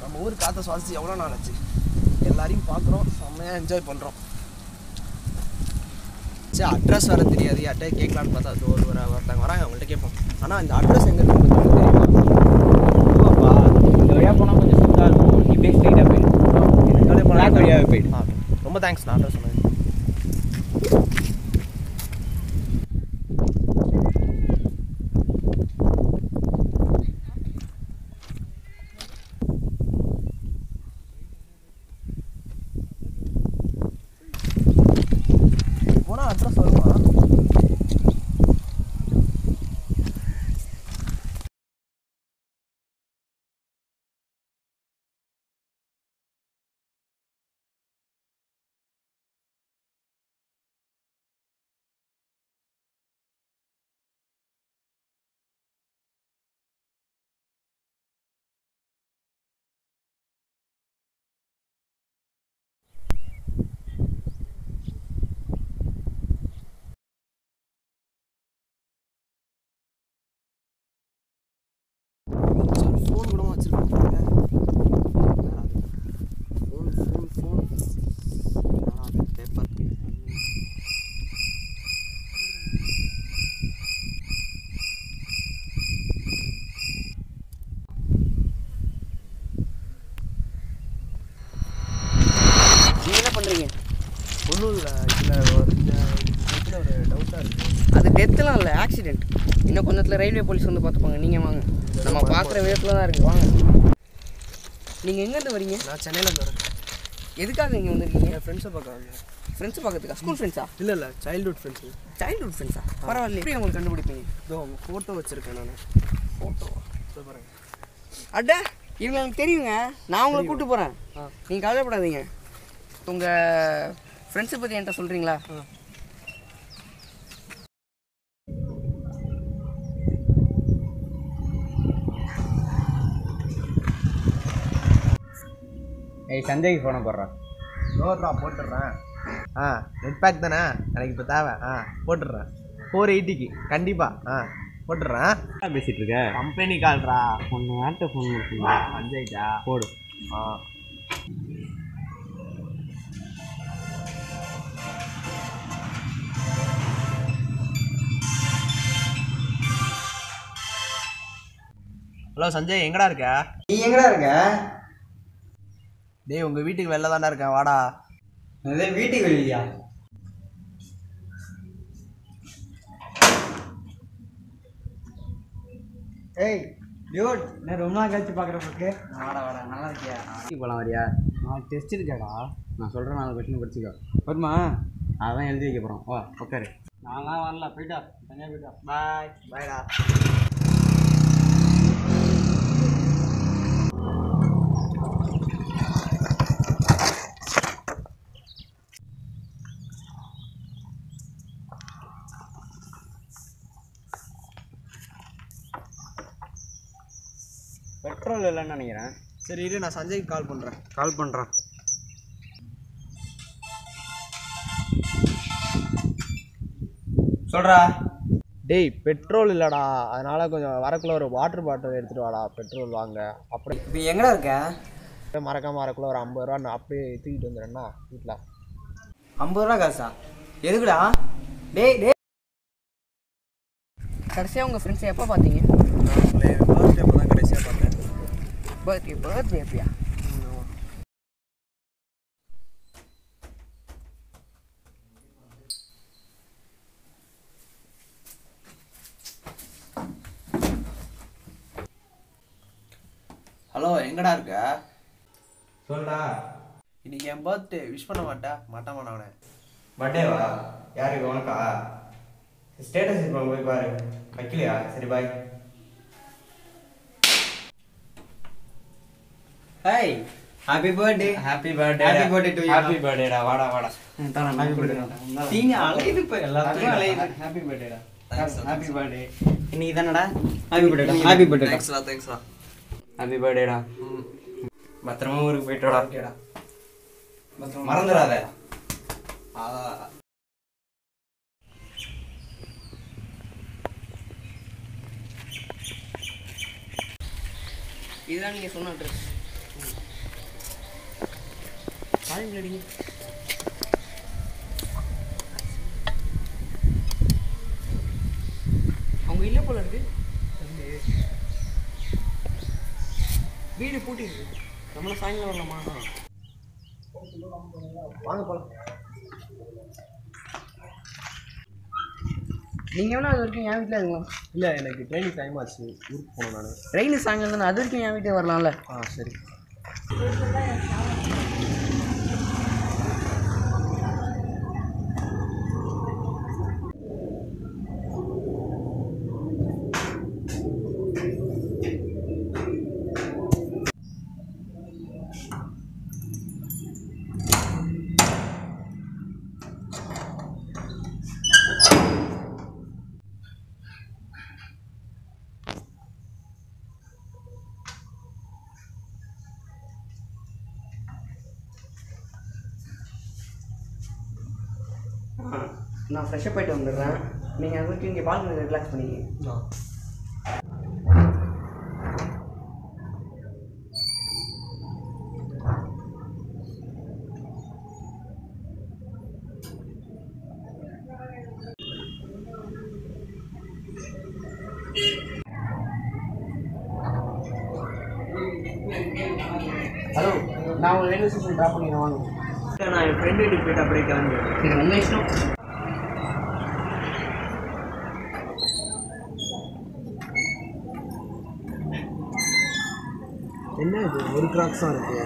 நம்ம ஊர் காற்றை சுவாசிச்சு எவ்வளோ நாள் ஆச்சு. எல்லாரையும் பார்க்குறோம், செம்மையாக என்ஜாய் பண்ணுறோம். சரி, அட்ரஸ் வேறு தெரியாது, யார்கிட்ட கேட்கலான்னு பார்த்தா அது ஒருத்தவங்க வராங்க, அவங்கள்ட்ட கேட்போம். ஆனால் இந்த அட்ரஸ் எங்கே இருக்கு கொஞ்சம் தெரியுமாப்பா? இந்த வழியாக போனால் கொஞ்சம் சுத்தமாக இருக்கும். இப்படியே ஸ்ட்ரைட்டாக போயிடும். இந்த வழியாகவே போயிடும். ரொம்ப தேங்க்ஸ் நான் அட்ரஸ் சொன்னேன். போனால் அட்ரஸ் வருமா? ஃபோன் கூட வச்சுருக்காங்க. ஃபோன் பேப்பர் நீங்கள் என்ன பண்ணுறீங்க? ஒன்றும் இல்லை. இதில் ஒரு டவுட்டாக இருக்குது. அது டெத்துலாம் இல்லை, ஆக்சிடென்ட். இன்னும் கொஞ்சத்தில் ரயில்வே போலீஸ் வந்து பார்த்துப்பாங்க. நீங்கள் வாங்க, நம்ம பார்க்குற விதத்தில் தான் இருக்குது. வாங்க. நீங்கள் எங்கேருந்து வரீங்க? நான் சென்னையிலேருந்து வரேன். எதுக்காக இங்கே வந்துருக்கீங்க? என் ஃப்ரெண்ட்ஸை பார்க்க வந்தேன். ஃப்ரெண்ட்ஸை பார்க்கறதுக்கா? ஸ்கூல் ஃப்ரெண்ட்ஸா? இல்லை சைல்ட்ஹுட் ஃப்ரெண்ட்ஸு. சைல்ட்ஹுட் ஃப்ரெண்ட்ஸா? பரவாயில்ல. எப்படி உங்களுக்கு கண்டுபிடிப்பீங்க? இதோ அவங்க ஃபோட்டோ வச்சுருக்கேன் நான். ஃபோட்டோவா? இதோ பாருங்க. அட்டா, இவங்க எனக்கு தெரியுங்க. நான் உங்களை கூப்பிட்டு போகிறேன். நீங்கள் கவலைப்படாதீங்க. உங்கள் ஃப்ரெண்ட்ஸை பற்றி என்கிட்ட சொல்கிறீங்களா? ஏய், சஞ்சய்க்கு ஃபோனை போடுறான். நோட்ரா போட்டுடுறேன். நெட் பேக் தானே எனக்கு இப்போ தேவை. போட்டுடுறேன். 480க்கு கண்டிப்பாக போட்டுடுறேன். பேசிகிட்டு இருக்க? கம்பெனி கால்ரா. ஒன்று ஆட்ட ஃபோன் கொடுத்துருங்க. சஞ்சய்க்கா போடு. ஹலோ சஞ்சய், எங்கடா இருக்க? நீ எங்கடா இருக்க? டேய், உங்கள் வீட்டுக்கு வெளில தானே இருக்கேன், வாடா. அதே வீட்டுக்கு வெளியா? ஏய் டியூட், நான் ரொம்ப நாள் கழிச்சு பார்க்குறப்பக்கு. வாடா நல்லா இருக்கியா? போகலாம் வரியா? நான் டெஸ்ட் இருக்காடா. நான் சொல்கிறேன், 4 கொஸ்டின் படிச்சுக்கோ. வருமா? அதான் எழுதி வைக்க போகிறோம். வா உட்காரு. நான்லாம் வரல, போயிட்டா தனியாக போயிட்டா. பாய்டா. பெட்ரோல் இல்லைன்னு நினைக்கிறேன். சரி இரு, நான் சஞ்சய்க்கு கால் பண்ணுறேன். கால் பண்ணுறான். சொல்கிறா. டேய், பெட்ரோல் இல்லைடா, அதனால் கொஞ்சம் வரக்குள்ள ஒரு வாட்டர் பாட்டில் எடுத்துகிட்டு வாடா, பெட்ரோல் வாங்க. அப்படி இப்போ எங்கடா இருக்க? மறக்காம வரக்குள்ள ஒரு 50 ரூபா நான் அப்படியே தூக்கிட்டு வந்துடுறேன்னா வீட்டில். 50 ரூபா காசா? எதுக்குடா? டேய் கடைசியாக உங்கள் ஃப்ரெண்ட்ஸை எப்போ பார்த்தீங்க? நான் பர்த்டே அப்போ தான் கடைசியாக பார்த்தேன். பர்த்டே எப்படியா? ஹலோ, எங்கடா இருக்க? சொல்டா. இன்னைக்கு என் பர்த்டே, விஷ் பண்ண மாட்டான் அவனை. பர்த்டேவா? யாருக்கு? உனக்கா? ஸ்டேட்டஸ் இருப்பாங்க, போய் பாரு. வைக்கலையா? சரி bye. Hi, happy birthday. Happy birthday. Happy birthday to you. Happy பர்த்டேடா. வாடா வாடா. Happy birthday. நீங்க அலையுது இப்ப எல்லாத்துக்கும் அலையுது. ஹாப்பி பர்த்டேடா. Happy birthday. இன்னைக்கு தானடா? ஹாப்பி பர்த்டேடா. Happy birthday. தேங்க்ஸ்டா. ஹாப்பி பர்த்டேடா. பத்திரமா ஊருக்கு போயிட்டு வாடா. ஓகேடா. மறந்துடாத. இதுதான் நீங்கள் சொன்ன அட்ரஸ். பாருங்களேடிங்க. அவங்க இல்லை போல இருக்கு. வீடு பூட்டி இருக்கு. நம்மளும் சாயங்காலம் வரலாமா? வாங்க போகலாம். நீங்கள் வேணா அது வரைக்கும் என் வீட்டில் இருக்கலாம். இல்லை, எனக்கு ட்ரெயினிங் டைம் ஆச்சு, ஊருக்கு போகணும் நான். ட்ரெயின் சாயங்காலம் தானே, அது வரைக்கும் என் வீட்டுக்கு வரலாம்ல? சரி. நான் ஃப்ரெஷ்ஷப் ஆகிட்டு வந்துடுறேன். நீங்கள் அது வரைக்கும் இங்கே பால்கனியில் ரிலாக்ஸ் பண்ணிக்க. ஹலோ, நான் உங்கள் ரயில்வே ஸ்டேஷன் ட்ராப் பண்ணிடுறேன், வாங்க. நான் என் ஃப்ரெண்டு வீட்டுக்கு போயிட்டு அப்படியே கிளம்பிடுறேன். இது உங்கள் இஷ்டம். என்ன இது, ஒரு கிராக்ஸ் தான் இருக்கு.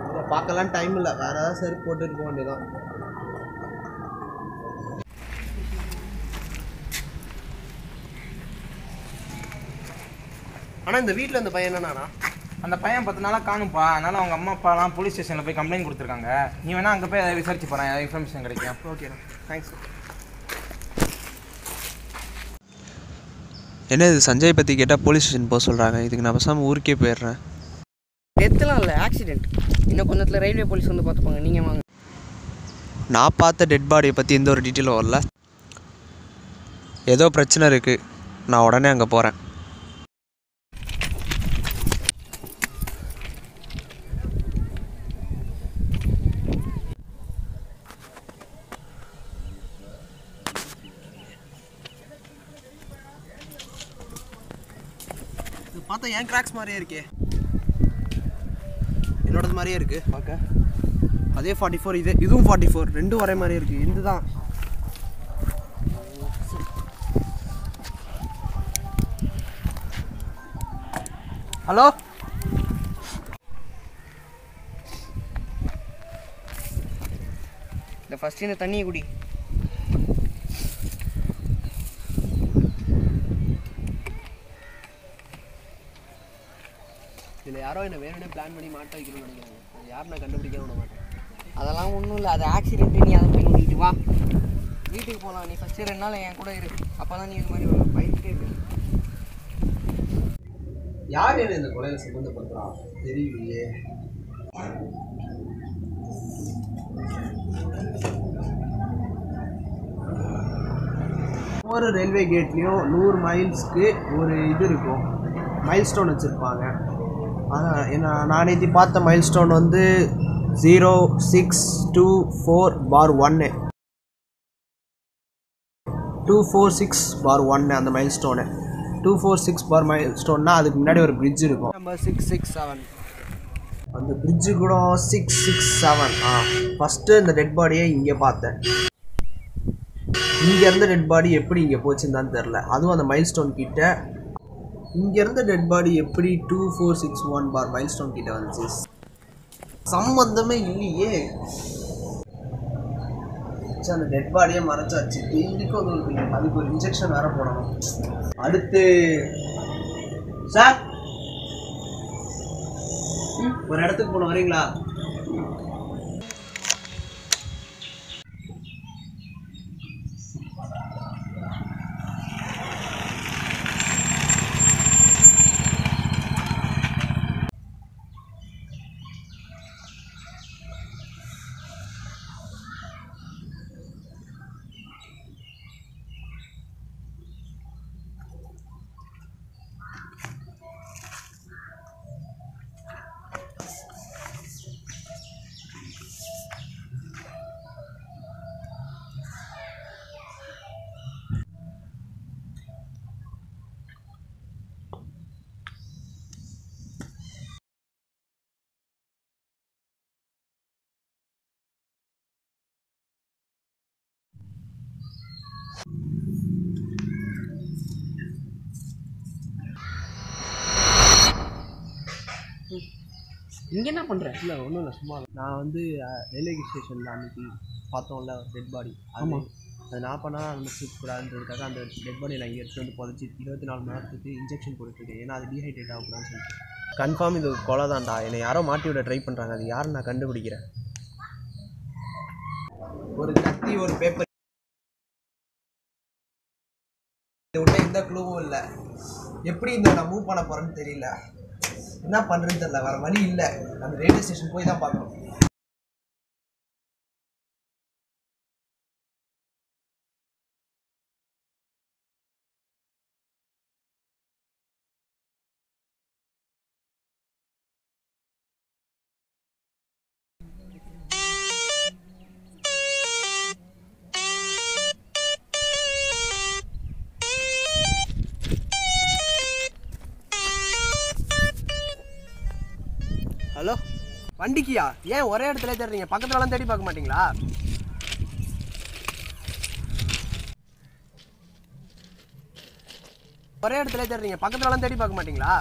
இதை பார்க்கலாம் டைம் இல்லை, வேற ஏதாவது செருப்பு போட்டுட்டு போக வேண்டியதான். ஆனால் இந்த வீட்டில் அந்த பையன் என்னன்னா, அந்த பையன் 10 நாளாக காணும்ப்பா. அதனால் அவங்க அம்மா அப்பாலாம் போலீஸ் ஸ்டேஷனில் போய் கம்ப்ளைண்ட் கொடுத்துருக்காங்க. நீ வேணா அங்கே போய் விசாரிச்சு போகிறேன், இன்ஃபர்மேஷன் கிடைக்கும். ஓகேண்ணா, தேங்க்ஸ். என்ன இது சஞ்சய் பற்றி கேட்டால் போலீஸ் ஸ்டேஷன் போக சொல்கிறாங்க. இதுக்கு நான் பேசாமல் ஊருக்கே போயிடுறேன். டெத்துலாம் இல்லை, ஆக்சிடெண்ட். இன்னும் கொஞ்சத்தில் ரயில்வே போலீஸ் வந்து பார்த்துப்பாங்க. நீங்கள் வாங்க. நான் பார்த்த டெட் பாடியை பற்றி எந்த ஒரு டீட்டெயிலும் வரல. ஏதோ பிரச்சனை இருக்குது, நான் உடனே அங்கே போகிறேன். பார்த்தா ஏன் கிராக்ஸ் மாதிரியே இருக்கே, என்னோடது மாதிரியே இருக்கு பார்க்க. அதே 44, இதுவும் 44, ரெண்டும் ஒரே மாதிரியே இருக்கு. இதுதான். ஹலோ, இந்த ஃபஸ்ட்டு இந்த தண்ணியை குடி. இதில் யாரோ என்னை வேணும்னே பிளான் பண்ணி மாட்ட வைக்கணும்னு நினைக்கிறாங்க. அது யாரும் நான் கண்டுபிடிக்க விட மாட்டேன். அதெல்லாம் ஒன்றும் இல்லை, அது ஆக்சிடென்ட்டு. நீ அதை போய் நோண்டிட்டு வா, வீட்டுக்கு போகலாம். நீ ஃபஸ்ட்டு 2 நாள் என் கூட இரு, அப்போ தான் நீ இது மாதிரி பயந்துட்டே இருக்கு. யார் என்ன இந்த கொலையில் சம்மந்தப்படுத்துறா தெரியலையே. ஒவ்வொரு ரயில்வே கேட்லேயும் 100 மைல்ஸ்க்கு ஒரு இது இருக்கும், மைல் ஸ்டோன் வச்சுருப்பாங்க. நான் நேற்று பார்த்த மைல் ஸ்டோன் வந்து 0624/1. 246/1 அந்த மைல் ஸ்டோனு. 246 மைல் ஸ்டோன்னா அதுக்கு முன்னாடி ஒரு பிரிட்ஜ் இருக்கும். நம்பர் 667. அந்த பிரிட்ஜு கூட 667. ஃபஸ்ட்டு இந்த டெட் பாடியை இங்கே பார்த்தேன். இங்கேருந்து டெட் பாடி எப்படி இங்கே போச்சுன்னு தான் தெரில. அதுவும் அந்த மைல் ஸ்டோன் கிட்ட இங்கேருந்து டெட் பாடி எப்படி 2461 மைல் ஸ்டோன் கிட்ட வந்துச்சு? சம்மந்தமே இல்லையே. அந்த டெட் பாடியை மறைச்சாச்சு. டெய்லிக்கும் அது ஒரு அதுக்கு ஒரு இன்ஜெக்ஷன் வேற போடணும். அடுத்து சார் ஒரு இடத்துக்கு போன வரீங்களா? இங்கே என்ன பண்ணுற? இல்லை ஒன்றும் இல்லை, சும்மா நான் வந்து ரயில்வே ஸ்டேஷனில் அன்றைக்கி பார்த்தோம்ல டெட் பாடி. ஆமாம், அது நான் பண்ணால் நினச்சிக்கூடாதுன்றதுக்காக அந்த டெட் பாடியை நான் இங்கே எடுத்து வந்து புதைச்சி 24 மணி நேரத்துக்கு இன்ஜெக்ஷன் போட்டுருக்கேன். ஏன்னா அது டீஹைட்ரேட் ஆகக்கூடாதுன்னு சொல்லிட்டு. கன்ஃபார்ம் இது கொலை தான்டா. என்னை யாரோ மாட்டி விட ட்ரை பண்ணுறாங்க. அது யாருன்னு நான் கண்டுபிடிக்கிறேன். ஒரு கத்தி, ஒரு பேப்பர், இதை விட்ட எந்த க்ளூவும் இல்லை. எப்படி இந்த நான் மூவ் பண்ண போகிறேன்னு தெரியல. என்ன பண்ணுறதுன்னு தெரியல. வேறு வழி இல்லை. அந்த ரயில்வே ஸ்டேஷன் போய் தான் பார்க்கணும். ஹலோ, வண்டிக்கியா? ஏன் ஒரே இடத்துல தேடுறீங்க? பக்கத்துலலாம் தேடி பார்க்க மாட்டீங்களா? ஒரே இடத்துல தேடுறீங்க, பக்கத்துலலாம் தேடி பார்க்க மாட்டீங்களா?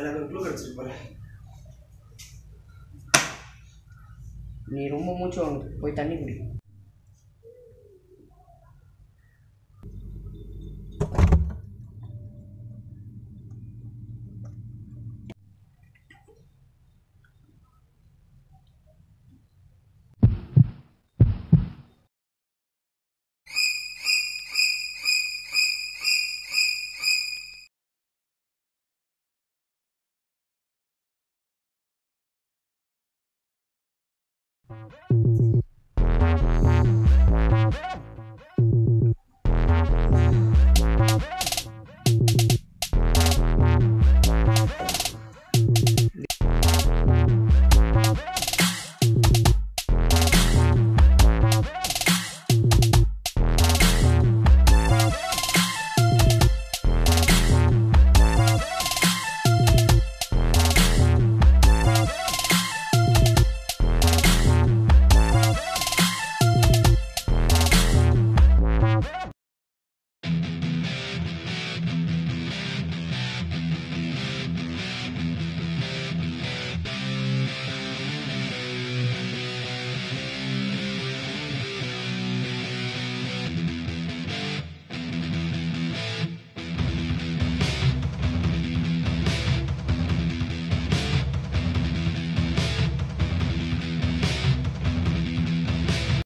எனக்கு ஒரு க்ளூ கிடச்சிட்டு போகிறேன். நீ ரொம்ப மூச்சு வாங்குது, போய் தண்ணி குடி.